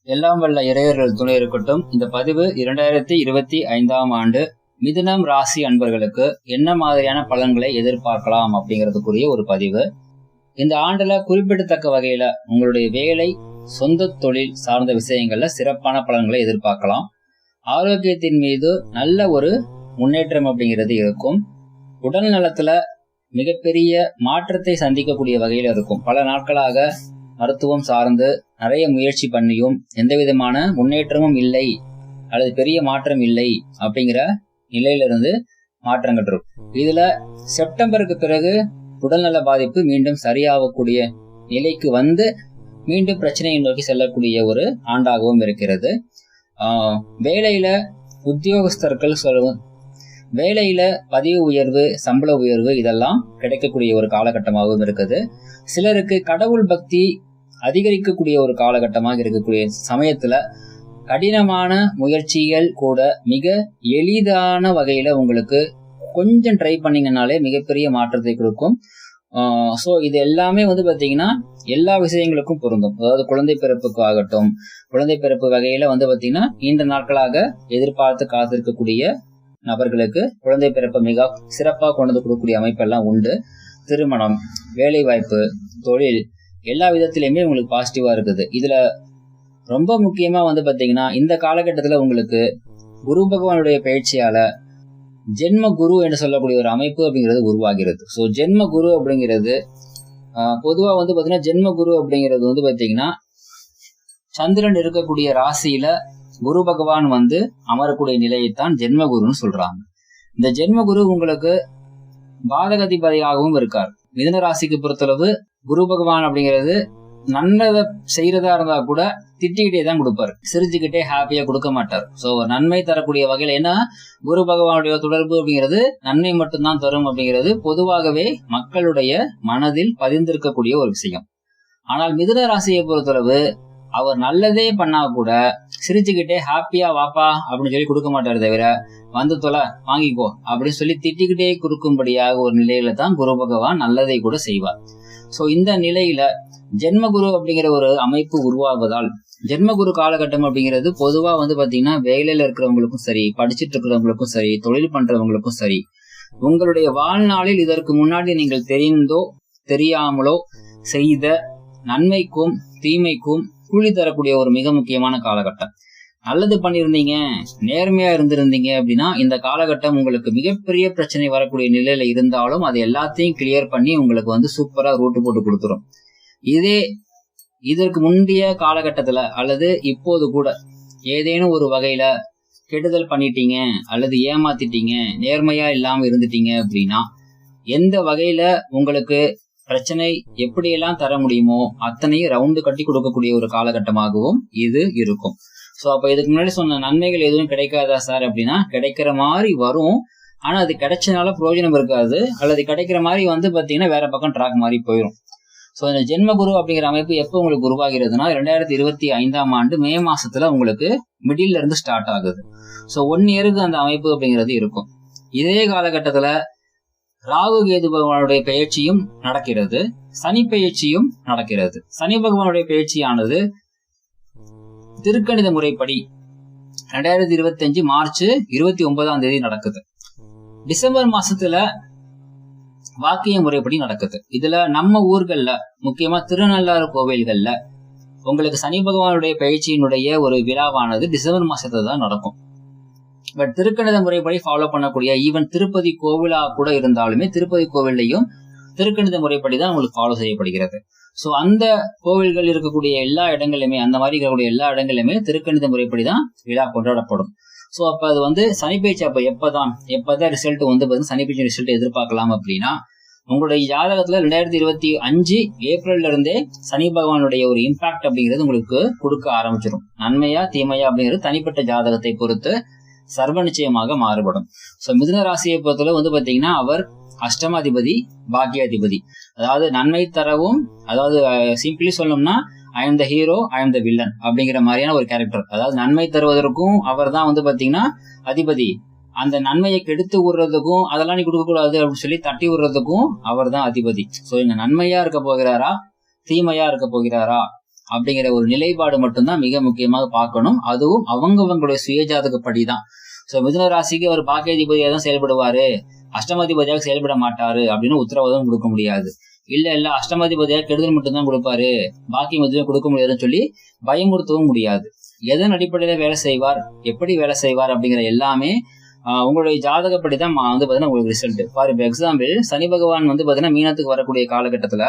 எல்லாம் வல்ல இறையர்கள் துணை இருக்கட்டும். இந்த பதிவு 2025 ஆண்டு மிதுனம் ராசி அன்பர்களுக்கு என்ன மாதிரியான பலன்களை எதிர்பார்க்கலாம் அப்படிங்கிறதுக்குரிய ஒரு பதிவு. இந்த ஆண்டுல குறிப்பிடத்தக்க வகையில உங்களுடைய வேலை, சொந்த தொழில் சார்ந்த விஷயங்கள்ல சிறப்பான பலன்களை எதிர்பார்க்கலாம். ஆரோக்கியத்தின் மீது நல்ல ஒரு முன்னேற்றம் அப்படிங்கிறது இருக்கும். உடல் நலத்துல மிகப்பெரிய மாற்றத்தை சந்திக்கக்கூடிய வகையில இருக்கும். பல நாட்களாக மருத்துவம் சார்ந்து நிறைய முயற்சி பண்ணியும் எந்த விதமான முன்னேற்றமும் இல்லை அல்லது பெரிய மாற்றம் இல்லை அப்படிங்கிற நிலையிலிருந்து மாற்றங்கள் இருக்கும். இதுல செப்டம்பருக்கு பிறகு உடல்நல பாதிப்பு மீண்டும் சரியாகக்கூடிய நிலைக்கு வந்து மீண்டும் பிரச்சனையை நோக்கி செல்லக்கூடிய ஒரு ஆண்டாகவும் இருக்கிறது. வேலையில உத்தியோகஸ்தர்கள் வேலையில பதிவு உயர்வு, சம்பள உயர்வு இதெல்லாம் கிடைக்கக்கூடிய ஒரு காலகட்டமாகவும் இருக்குது. சிலருக்கு கடவுள் பக்தி அதிகரிக்கக்கூடிய ஒரு காலகட்டமாக இருக்கக்கூடிய சமயத்துல கடினமான முயற்சிகள் கூட மிக எளிதான வகையில உங்களுக்கு கொஞ்சம் ட்ரை பண்ணீங்கன்னாலே மிகப்பெரிய மாற்றத்தை கொடுக்கும். ஸோ இது எல்லாமே பாத்தீங்கன்னா எல்லா விஷயங்களுக்கும் பொருந்தும். அதாவது குழந்தை பிறப்புக்கு ஆகட்டும், குழந்தை பிறப்பு வகையில பாத்தீங்கன்னா நீண்ட நாட்களாக எதிர்பார்த்து காத்திருக்கக்கூடிய நபர்களுக்கு குழந்தை பிறப்பை மிக சிறப்பாக கொண்டு வந்து கொடுக்கக்கூடிய அமைப்பெல்லாம் உண்டு. திருமணம், வேலை வாய்ப்பு, தொழில் எல்லா விதத்திலையுமே உங்களுக்கு பாசிட்டிவா இருக்குது. இதுல ரொம்ப முக்கியமா பாத்தீங்கன்னா இந்த காலகட்டத்துல உங்களுக்கு குரு பகவானுடைய பயிற்சியால ஜென்ம குரு என்று சொல்லக்கூடிய ஒரு அமைப்பு அப்படிங்கிறது உருவாகிறது. ஸோ ஜென்ம குரு அப்படிங்கிறது பொதுவா பாத்தீங்கன்னா ஜென்ம குரு அப்படிங்கிறது பாத்தீங்கன்னா சந்திரன் இருக்கக்கூடிய ராசியில குரு பகவான் அமரக்கூடிய நிலையைத்தான் ஜென்ம குருன்னு சொல்றாங்க. இந்த ஜென்ம குரு உங்களுக்கு பாதகதிபதியாகவும் இருக்கார். மிதுன ராசிக்கு பொறுத்தளவு குரு பகவான் அப்படிங்கிறது நன்மை செய்யறதா இருந்தா கூட திட்டிக்கிட்டே தான் கொடுப்பாரு, சிரிச்சுக்கிட்டே ஹாப்பியா கொடுக்க மாட்டார். சோ நன்மை தரக்கூடிய வகையில, ஏன்னா குரு பகவானுடைய தொடர்பு அப்படிங்கிறது நன்மை மட்டும்தான் தரும் அப்படிங்கிறது பொதுவாகவே மக்களுடைய மனதில் பதிந்திருக்கக்கூடிய ஒரு விஷயம். ஆனால் மிதுன ராசியை பொறுத்தளவு அவர் நல்லதே பண்ணா கூட சிரிச்சுக்கிட்டே ஹாப்பியா வாப்பா அப்படின்னு சொல்லி கொடுக்க மாட்டாரு, தவிர வந்து தொலை வாங்கிக்கோ அப்படின்னு சொல்லி திட்டிக்கிட்டே கொடுக்கும்படியாக ஒரு நிலையில தான் குரு பகவான் நல்லதை கூட செய்வார். சோ இந்த நிலையில ஜென்மகுரு அப்படிங்கிற ஒரு அமைப்பு உருவாவதால் ஜென்மகுரு காலகட்டம் அப்படிங்கிறது பொதுவா பாத்தீங்கன்னா வேலையில இருக்கிறவங்களுக்கும் சரி, படிச்சுட்டு இருக்கிறவங்களுக்கும் சரி, தொழில் பண்றவங்களுக்கும் சரி, உங்களுடைய வாழ்நாளில் இதற்கு முன்னாடி நீங்கள் தெரிந்தோ தெரியாமலோ செய்த நன்மைக்கும் தீமைக்கும் கூலி தரக்கூடிய ஒரு மிக முக்கியமான காலகட்டம். நல்லது பண்ணிருந்தீங்க, நேர்மையா இருந்திருந்தீங்க அப்படின்னா இந்த காலகட்டம் உங்களுக்கு மிகப்பெரிய பிரச்சனை வரக்கூடிய நிலையில இருந்தாலும் அது எல்லாத்தையும் கிளியர் பண்ணி உங்களுக்கு சூப்பரா ரூட்டு போட்டு கொடுத்துரும். இதற்கு முந்தைய காலகட்டத்துல அல்லது இப்போது கூட ஏதேனும் ஒரு வகையில கெடுதல் பண்ணிட்டீங்க அல்லது ஏமாத்திட்டீங்க, நேர்மையா இல்லாம இருந்துட்டீங்க அப்படின்னா எந்த வகையில உங்களுக்கு பிரச்சனை எப்படியெல்லாம் தர முடியுமோ அத்தனையும் ரவுண்டு கட்டி கொடுக்கக்கூடிய ஒரு காலகட்டமாகவும் இது இருக்கும். சோ அப்ப இதுக்கு முன்னாடி சொன்ன நன்மைகள் எதுவும் கிடைக்காதா சார் அப்படின்னா கிடைக்கிற மாதிரி வரும். ஆனா அது கிடைச்சனால பிரயோஜனம் இருக்காது, அல்லது கிடைக்கிற மாதிரி பாத்தீங்கன்னா வேற பக்கம் ட்ராக் மாதிரி போயிடும். சோ இந்த ஜென்மகுரு அப்படிங்கிற அமைப்பு எப்போ உங்களுக்கு உருவாகிறதுனா 2025 ஆண்டு மே மாசத்துல உங்களுக்கு மிடில் இருந்து ஸ்டார்ட் ஆகுது. சோ 1 இயருக்கு அந்த அமைப்பு அப்படிங்கிறது இருக்கும். இதே காலகட்டத்துல ராகு கேது பகவானுடைய பயிற்சியும் நடக்கிறது, சனி பயிற்சியும் நடக்கிறது. சனி பகவானுடைய பயிற்சியானது திருக்கணித முறைப்படி 2025 மார்ச் 29 நடக்குது. டிசம்பர் மாசத்துல வாக்கிய முறைப்படி நடக்குது. இதுல நம்ம ஊர்கள்ல முக்கியமா திருநள்ளாறு கோவில்கள்ல உங்களுக்கு சனி பகவானுடைய பயிற்சியினுடைய ஒரு விழாவானது டிசம்பர் மாசத்துல தான் நடக்கும். பட் திருக்கணித முறைப்படி ஃபாலோ பண்ணக்கூடிய ஈவன் திருப்பதி கோவிலா கூட இருந்தாலுமே திருப்பதி கோவில்லையும் திருக்கணித முறைப்படி தான் உங்களுக்கு ஃபாலோ செய்யப்படுகிறது. சோ அந்த கோவில்கள் இருக்கக்கூடிய எல்லா இடங்களிலுமே, அந்த மாதிரி இருக்கக்கூடிய எல்லா இடங்களிலுமே திருக்கணித முறைப்படி தான் விழா கொண்டாடப்படும். சோ அப்ப அது சனி பயிற்சி அப்ப எப்பதான் ரிசல்ட் சனி பயிற்சி ரிசல்ட் எதிர்பார்க்கலாம் அப்படின்னா உங்களுடைய ஜாதகத்துல 2025 ஏப்ரல்ல இருந்தே சனி பகவானுடைய ஒரு இம்பாக்ட் அப்படிங்கிறது உங்களுக்கு கொடுக்க ஆரம்பிச்சிடும். நன்மையா தீமையா அப்படிங்கிறது தனிப்பட்ட ஜாதகத்தை பொறுத்து சர்வ நிச்சயமாக மாறுபடும். சோ மிதுன ராசியை பொறுத்தவரை பாத்தீங்கன்னா அவர் அஷ்டமாதிபதி, பாக்கியாதிபதி. அதாவது நன்மை தரவும், அதாவது சிம்பிளி சொல்லணும்னா I am the hero, I am the villain அப்படிங்கிற மாதிரியான ஒரு கேரக்டர். அதாவது நன்மை தருவதற்கும் அவர் தான் பாத்தீங்கன்னா அதிபதி, அந்த நன்மையை கெடுத்து விடுறதுக்கும் அதெல்லாம் நீ கொடுக்க கூடாது அப்படின்னு சொல்லி தட்டி விடுறதுக்கும் அவர் தான் அதிபதி. சோ இங்க நன்மையா இருக்க போகிறாரா தீமையா இருக்க போகிறாரா அப்படிங்கிற ஒரு நிலைப்பாடு மட்டும்தான் மிக முக்கியமாக பார்க்கணும். அதுவும் அவங்களுடைய சுயஜாதகப்படிதான். சோ மிதுன ராசிக்கு அவர் பாக்கியாதிபதியாக தான் செயல்படுவாரு, அஷ்டமாதிபதியாக செயல்பட மாட்டாரு அப்படின்னு உத்தரவாதம் கொடுக்க முடியாது. இல்ல அஷ்டமாதிபதியாக கெடுதல் மட்டும்தான் கொடுப்பாரு, பாக்கியம் எதுவுமே கொடுக்க முடியாதுன்னு சொல்லி பயமுறுத்தவும் முடியாது. எதன் அடிப்படையில வேலை செய்வார், எப்படி வேலை செய்வார் அப்படிங்கிற எல்லாமே உங்களுடைய ஜாதகப்படி தான் வந்து பாத்தீங்கன்னா உங்களுக்கு ரிசல்ட். ஃபார் எக்ஸாம்பிள், சனி பகவான் வந்து பாத்தீங்கன்னா மீனத்துக்கு வரக்கூடிய காலகட்டத்துல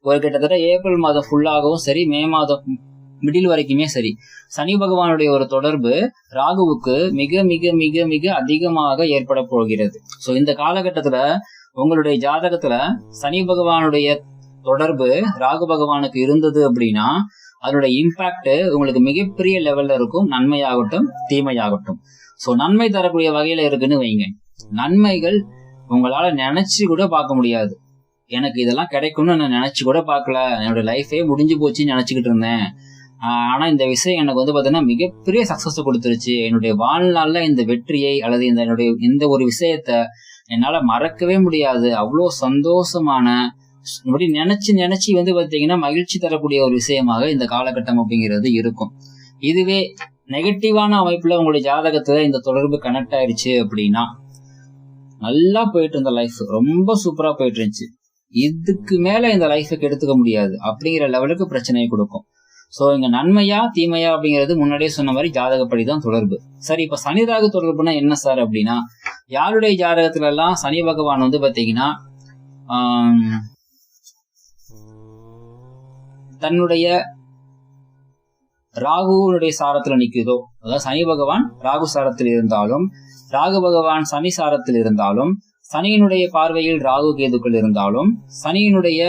ஒரு கிட்டத்தட்ட ஏப்ரல் மாதம் ஃபுல்லாகவும் சரி, மே மாதம் மிடில் வரைக்குமே சரி, சனி பகவானுடைய ஒரு தொடர்பு ராகுவுக்கு மிக மிக மிக மிக அதிகமாக ஏற்பட போகிறது. சோ இந்த காலகட்டத்துல உங்களுடைய ஜாதகத்துல சனி பகவானுடைய தொடர்பு ராகு பகவானுக்கு இருந்தது அப்படின்னா அதனுடைய இம்பாக்ட் உங்களுக்கு மிகப்பெரிய லெவல்ல இருக்கும், நன்மையாகட்டும் தீமையாகட்டும். சோ நன்மை தரக்கூடிய வகையில இருக்குன்னு வைங்க. நன்மைகள் உங்களால நினைச்சு கூட பார்க்க முடியாது. எனக்கு இதெல்லாம் கிடைக்கும்னு நான் நினைச்சு கூட பார்க்கல, என்னோட லைஃபே முடிஞ்சு போச்சுன்னு நினைச்சுக்கிட்டு இருந்தேன். ஆனா இந்த விஷயம் எனக்கு வந்து பாத்தீங்கன்னா மிகப்பெரிய சக்சஸ் கொடுத்துருச்சு. என்னுடைய வாழ்நாள்ல இந்த வெற்றியை அல்லது என்னுடைய இந்த ஒரு விஷயத்த என்னால மறக்கவே முடியாது. அவ்வளோ சந்தோஷமான இப்படி நினைச்சு வந்து பாத்தீங்கன்னா மகிழ்ச்சி தரக்கூடிய ஒரு விஷயமாக இந்த காலகட்டம் அப்படிங்கிறது இருக்கும். இதுவே நெகட்டிவான அமைப்புல உங்களுடைய ஜாதகத்துல இந்த தொடர்பு கனெக்ட் ஆயிடுச்சு அப்படின்னா நல்லா போயிட்டு இருந்த லைஃப் ரொம்ப சூப்பரா போயிட்டு இருந்துச்சு, இதுக்கு மேல இந்த லைஃபுக்கு எடுத்துக்க முடியாது அப்படிங்கிற லெவலுக்கு பிரச்சனையை கொடுக்கும். சோ இங்க நன்மையா தீமையா அப்படிங்கிறது முன்னாடியே சொன்ன மாதிரி ஜாதகப்படிதான் தொடர்பு. சரி, இப்ப சனி ராகு தொடர்புனா என்ன சார் அப்படின்னா, யாருடைய ஜாதகத்துல எல்லாம் சனி பகவான் வந்து பாத்தீங்கன்னா தன்னுடைய ராகுனுடைய சாரத்துல நிக்குதோ, அதாவது சனி பகவான் ராகு சாரத்தில் இருந்தாலும், ராகு பகவான் சனி சாரத்தில் இருந்தாலும், சனியினுடைய பார்வையில் ராகு கேதுக்கள் இருந்தாலும், சனியினுடைய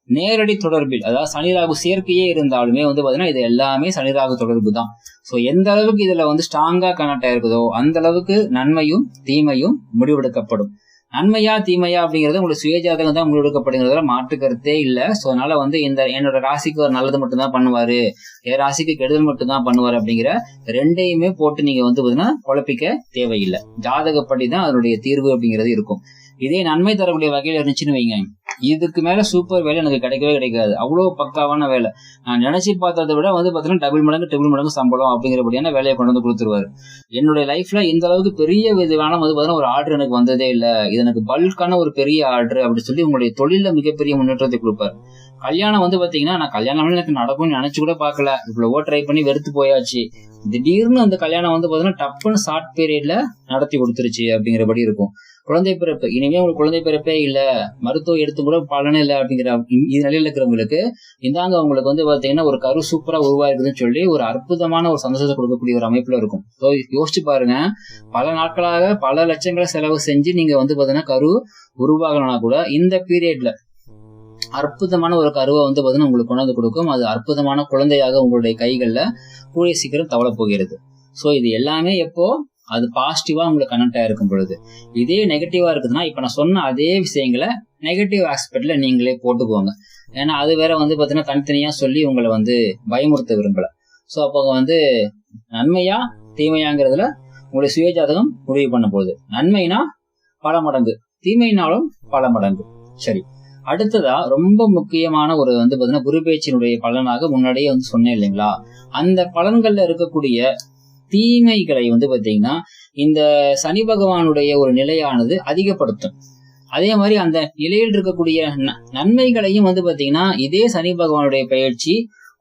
நேரடி தொடர்பில் அதாவது சனி ராகு சேர்க்கையே இருந்தாலுமே வந்து பாத்தீங்கன்னா இது எல்லாமே சனி ராகு தொடர்பு தான். சோ எந்த அளவுக்கு இதுல வந்து ஸ்ட்ராங்கா கனெக்ட் ஆயிருக்குதோ அந்த அளவுக்கு நன்மையும் தீமையும் முடிவெடுக்கப்படும். நன்மையா தீமையா அப்படிங்கறது உங்களுக்கு சுயஜாதகம் தான் முடிவெடுக்கப்படுங்கிறதுல மாற்று கருத்தே இல்ல. சோ அதனால வந்து என்னோட ராசிக்கு ஒரு நல்லது மட்டும்தான் பண்ணுவாரு, என் ராசிக்கு கெடுதல் மட்டும்தான் பண்ணுவாரு அப்படிங்கிற ரெண்டையுமே போட்டு நீங்க வந்து பாத்தீங்கன்னா குழப்பிக்க தேவையில்லை. ஜாதகப்படிதான் அதனுடைய தீர்வு அப்படிங்கிறது இருக்கும். இதே நன்மை தரக்கூடிய வகையில இருந்துச்சுன்னு வைங்க, இதுக்கு மேல சூப்பர் வேலை எனக்கு கிடைக்கவே கிடைக்காது, அவ்வளவு பக்காவான வேலை, நான் நினைச்சு பார்த்ததை விட வந்து பாத்தீங்கன்னா டபுள் மடங்கு சம்பளம் அப்படிங்கிறபடியான வேலையை கொண்டு வந்து கொடுத்துருவாரு. என்னுடைய லைஃப்ல இந்த அளவுக்கு பெரிய விதமான வந்து பாத்தீங்கன்னா ஒரு ஆர்டர் எனக்கு வந்ததே இல்ல, இது எனக்கு பல்கான ஒரு பெரிய ஆர்டர் அப்படி சொல்லி உங்களுடைய தொழில மிகப்பெரிய முன்னேற்றத்தை கொடுப்பாரு. கல்யாணம் வந்து பாத்தீங்கன்னா நான் கல்யாணம் எனக்கு நடக்கும்னு நினைச்சு கூட பாக்கல, இவ்வளவோ ட்ரை பண்ணி வெறுத்து போயாச்சு, திடீர்னு அந்த கல்யாணம் வந்து பாத்தீங்கன்னா டப்புன்னு ஷார்ட் பீரியட்ல நடத்தி கொடுத்துருச்சு அப்படிங்கிறபடி இருக்கும். குழந்தை பிறப்பு, இனிமே உங்களுக்கு குழந்தை பிறப்பே இல்ல, மருத்துவம் எடுத்து கூட பலனே இல்லை அப்படிங்கிற நிலையில இருக்கிறவங்களுக்கு இந்தாங்க உங்களுக்கு வந்து பாத்தீங்கன்னா ஒரு கரு சூப்பரா உருவாயிருக்குதுன்னு சொல்லி ஒரு அற்புதமான ஒரு சந்தோஷத்தை கொடுக்கக்கூடிய ஒரு அமைப்புல இருக்கும். யோசிச்சு பாருங்க, பல நாட்களாக பல லட்சங்களை செலவு செஞ்சு நீங்க வந்து பாத்தீங்கன்னா கரு உருவாகலனா கூட இந்த பீரியட்ல அற்புதமான ஒரு கருவை வந்து பாத்தீங்கன்னா உங்களுக்கு கொண்டாந்து கொடுக்கும். அது அற்புதமான குழந்தையாக உங்களுடைய கைகள்ல கூடிய சீக்கிரம் தவள போகிறது. சோ இது எல்லாமே எப்போ அது பாசிட்டிவா உங்களுக்கு கனெக்ட் ஆயிருக்கும் பொழுது. இதே நெகட்டிவா இருக்குதுன்னா இப்ப நான் சொன்ன அதே விஷயங்களை நெகட்டிவ் ஆஸ்பெக்ட்ல நீங்களே போட்டுக்கோங்க. ஏன்னா அது வேற வந்து பாத்தீங்கன்னா தனித்தனியா சொல்லி உங்களை வந்து பயமுறுத்த விரும்பல. சோ அப்போ வந்து நன்மையா தீமையாங்கிறதுல உங்களுடைய சுயஜாதகம் முடிவு பண்ண போகுது. நன்மைனா பல மடங்கு, தீமைனாலும் பல மடங்கு. சரி, அடுத்ததா ரொம்ப முக்கியமான ஒரு வந்து பாத்தீங்கன்னா குரு பேச்சினுடைய பலனாக முன்னாடியே வந்து சொன்னேன் இல்லைங்களா, அந்த பலன்கள்ல இருக்கக்கூடிய தீமைகளை வந்து பாத்தீங்கன்னா இந்த சனி பகவானுடைய ஒரு நிலையானது அதிகப்படுத்தும். அதே மாதிரி அந்த நிலையில் இருக்கக்கூடிய நன்மைகளையும் வந்து பாத்தீங்கன்னா இதே சனி பகவானுடைய பயிற்சி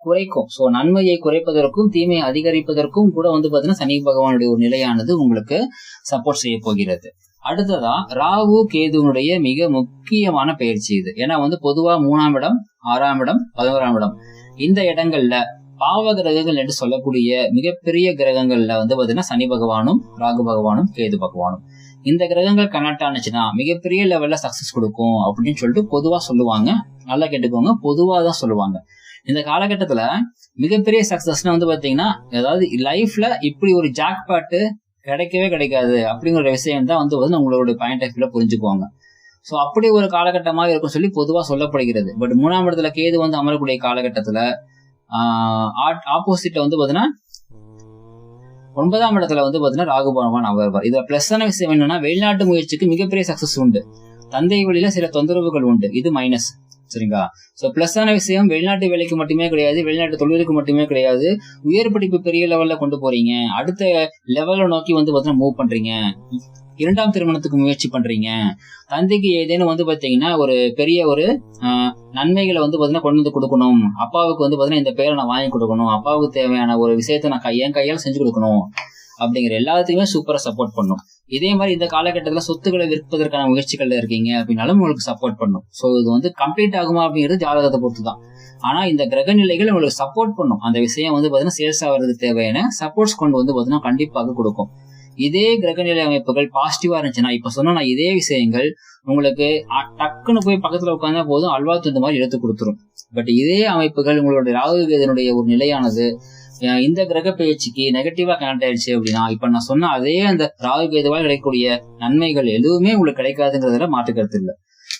குறைக்கும். சோ நன்மையை குறைப்பதற்கும் தீமையை அதிகரிப்பதற்கும் கூட வந்து பாத்தீங்கன்னா சனி பகவானுடைய ஒரு நிலையானது உங்களுக்கு சப்போர்ட் செய்ய போகிறது. அடுத்ததா ராகு கேதுனுடைய மிக முக்கியமான பயிற்சி இது. ஏன்னா வந்து பொதுவா 3ஆம் இடம், 6ஆம் இடம், 11ஆம் இடம் இந்த இடங்கள்ல பாவ கிரகங்கள் என்று சொல்லக்கூடிய மிகப்பெரிய கிரகங்கள்ல வந்து பாத்தீங்கன்னா சனி பகவானும் ராகு பகவானும் கேது பகவானும் இந்த கிரகங்கள் கனெக்ட் ஆனிச்சுன்னா மிகப்பெரிய லெவல்ல சக்சஸ் கொடுக்கும் அப்படின்னு சொல்லிட்டு பொதுவா சொல்லுவாங்க. நல்லா கேட்டுக்கோங்க, பொதுவா தான் சொல்லுவாங்க. இந்த காலகட்டத்துல மிகப்பெரிய சக்சஸ்னா வந்து பாத்தீங்கன்னா அதாவது லைஃப்ல இப்படி ஒரு ஜாக் பாட்டு கிடைக்கவே கிடைக்காது அப்படிங்கிற விஷயம் தான் வந்து உங்களோட பாயிண்ட் ஆஃப் வியூல புரிஞ்சுக்குவாங்க. சோ அப்படி ஒரு காலகட்டமாக இருக்கும் சொல்லி பொதுவா சொல்லப்படுகிறது. பட் 3ஆம் இடத்துல கேது வந்து அமரக்கூடிய காலகட்டத்துல ஆப்போசிட்ல வந்து பாத்தீங்கன்னா 9ஆம் இடத்துல வந்து பாத்தீங்கன்னா ராகு பகவான் அமர்வார். இதுல பிளஸ்ஸான விஷயம் என்னன்னா வெளிநாட்டு முயற்சிக்கு மிகப்பெரிய சக்சஸ் உண்டு, தந்தை வழியில சில தொந்தரவுகள் உண்டு, இது மைனஸ். சரிங்களா? சோ பிளஸ்ஸான விஷயம் வெளிநாட்டு வேலைக்கு மட்டுமே கிடையாது, வெளிநாட்டு தொழிலுக்கு மட்டுமே கிடையாது. உயர் படிப்பு பெரிய லெவல்ல கொண்டு போறீங்க, அடுத்த லெவல்ல நோக்கி பாத்தீங்கன்னா மூவ் பண்றீங்க, இரண்டாம் திருமணத்துக்கு முயற்சி பண்றீங்க, தந்தைக்கு ஏதேனும் பாத்தீங்கன்னா ஒரு பெரிய ஒரு நன்மைகளை பாத்தீங்கன்னா கொண்டு வந்து கொடுக்கணும், அப்பாவுக்கு பாத்தீங்கன்னா இந்த பேரை நான் வாங்கி கொடுக்கணும், அப்பாவுக்கு தேவையான ஒரு விஷயத்த நான் என் கையால் செஞ்சு கொடுக்கணும் அப்படிங்கிற எல்லாத்தையுமே சூப்பரா சப்போர்ட் பண்ணும். இதே மாதிரி இந்த காலகட்டத்துல சொத்துக்களை விற்பதற்கான முயற்சிகள்ல இருக்கீங்க அப்படின்னாலும் உங்களுக்கு சப்போர்ட் பண்ணும். சோ இது கம்ப்ளீட் ஆகுமா அப்படிங்கிறது ஜாதகத்தை பொறுத்து தான். ஆனா இந்த கிரக நிலைகள் உங்களுக்கு சப்போர்ட் பண்ணும். அந்த விஷயம் பாத்தீங்கன்னா சேல்ஸ் ஆகிறதுக்கு தேவையான சப்போர்ட்ஸ் கொண்டு பாத்தீங்கன்னா கண்டிப்பாக கொடுக்கும். இதே கிரகநிலை அமைப்புகள் பாசிட்டிவா இருந்துச்சுன்னா, இப்ப சொன்னா இதே விஷயங்கள் உங்களுக்கு டக்குன்னு போய் பக்கத்துல உட்கார்ந்தா போதும், அல்வா துண்டு மாதிரி எடுத்து கொடுத்துரும். பட் இதே அமைப்புகள் உங்களுடைய ராகு கேதுனுடைய ஒரு நிலையானது இந்த கிரக பயிற்சிக்கு நெகட்டிவா கனெக்ட் ஆயிடுச்சு அப்படின்னா, இப்ப நான் சொன்ன அதே அந்த ராகு கேதுவால் கிடைக்கக்கூடிய நன்மைகள் எதுவுமே உங்களுக்கு கிடைக்காதுங்கிறதுல மாற்றுக்கருத்து இல்லை.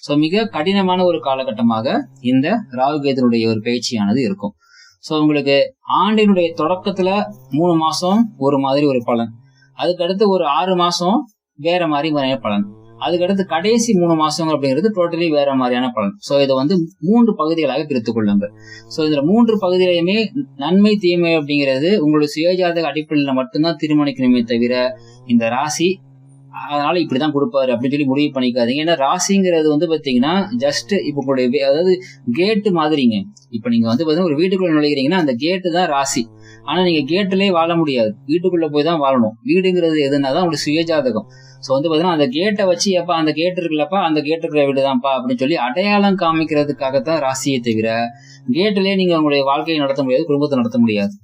சோ மிக கடினமான ஒரு காலகட்டமாக இந்த ராகு கேதுனுடைய ஒரு பயிற்சியானது இருக்கும். சோ உங்களுக்கு ஆண்டினுடைய தொடக்கத்துல 3 மாசம் ஒரு மாதிரி ஒரு பலன், அதுக்கடுத்து ஒரு 6 மாசம் வேற மாதிரி பலன், அதுக்கடுத்து கடைசி 3 மாசம் அப்படிங்கிறது டோட்டலி வேற மாதிரியான பலன். சோ இதை 3 பகுதிகளாக பிரித்துக் கொள்ளுங்கள். சோ இதுல 3 பகுதியிலையுமே நன்மை தீமை அப்படிங்கிறது உங்களுடைய சுயஜாதக அடிப்படையில மட்டும்தான் தீர்மானிக்கணுமே தவிர, இந்த ராசி அதனால இப்படிதான் கொடுப்பாரு அப்படின்னு சொல்லி முடிவு பண்ணிக்காதீங்க. ஏன்னா ராசிங்கிறது பாத்தீங்கன்னா ஜஸ்ட் இப்ப உங்களுடைய அதாவது கேட்டு மாதிரிங்க. இப்ப நீங்க பாத்தீங்கன்னா ஒரு வீட்டுக்குள்ள நுழைகிறீங்கன்னா அந்த கேட்டு தான் ராசி. ஆனா நீங்க கேட்டுலயே வாழ முடியாது, வீட்டுக்குள்ள போய் தான் வாழணும். வீடுங்கிறது எதுனாதான் உங்களுக்கு சுயஜாதகம். சோ பாத்தீங்கன்னா அந்த கேட்டை வச்சு எப்ப அந்த கேட்டு இருக்குல்லப்பா அந்த கேட்டு இருக்கிற வீடுதான்ப்பா அப்படின்னு சொல்லி அடையாளம் காமிக்கிறதுக்காகத்தான் ராசியை தவிர, கேட்டுலயே நீங்க உங்களுடைய வாழ்க்கையை நடத்த முடியாது, குடும்பத்தை நடத்த முடியாது.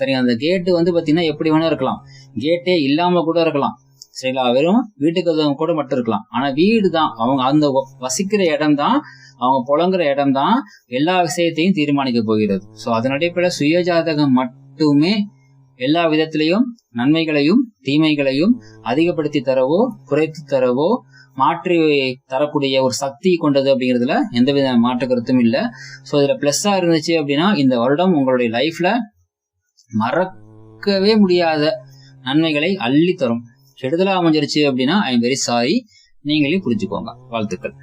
சரிங்க, அந்த கேட்டு பாத்தீங்கன்னா எப்படி வேணா இருக்கலாம், கேட்டே இல்லாம கூட இருக்கலாம். சரிங்களா, வெறும் வீட்டுக்கு கூட மட்டும் இருக்கலாம். ஆனா வீடு தான் அவங்க அந்த வசிக்கிற இடம் தான், அவங்க புலங்குற இடம் தான் எல்லா விஷயத்தையும் தீர்மானிக்க போகிறது. சோ அதன் அடிப்படையில் சுயஜாதகம் மட்டுமே எல்லா விதத்திலையும் நன்மைகளையும் தீமைகளையும் அதிகப்படுத்தி தரவோ குறைத்து தரவோ மாற்றி தரக்கூடிய ஒரு சக்தி கொண்டது அப்படிங்கிறதுல எந்தவித மாற்று கருத்தும் இல்லை. சோ இதுல பிளஸ்ஸா இருந்துச்சு அப்படின்னா, இந்த வருடம் உங்களுடைய லைஃப்ல மறக்கவே முடியாத நன்மைகளை அள்ளி தரும். கெடுதலா அமைஞ்சிருச்சு அப்படின்னா ஐ எம் வெரி சாரி, நீங்களே புரிஞ்சுக்கோங்க. வாழ்த்துக்கள்.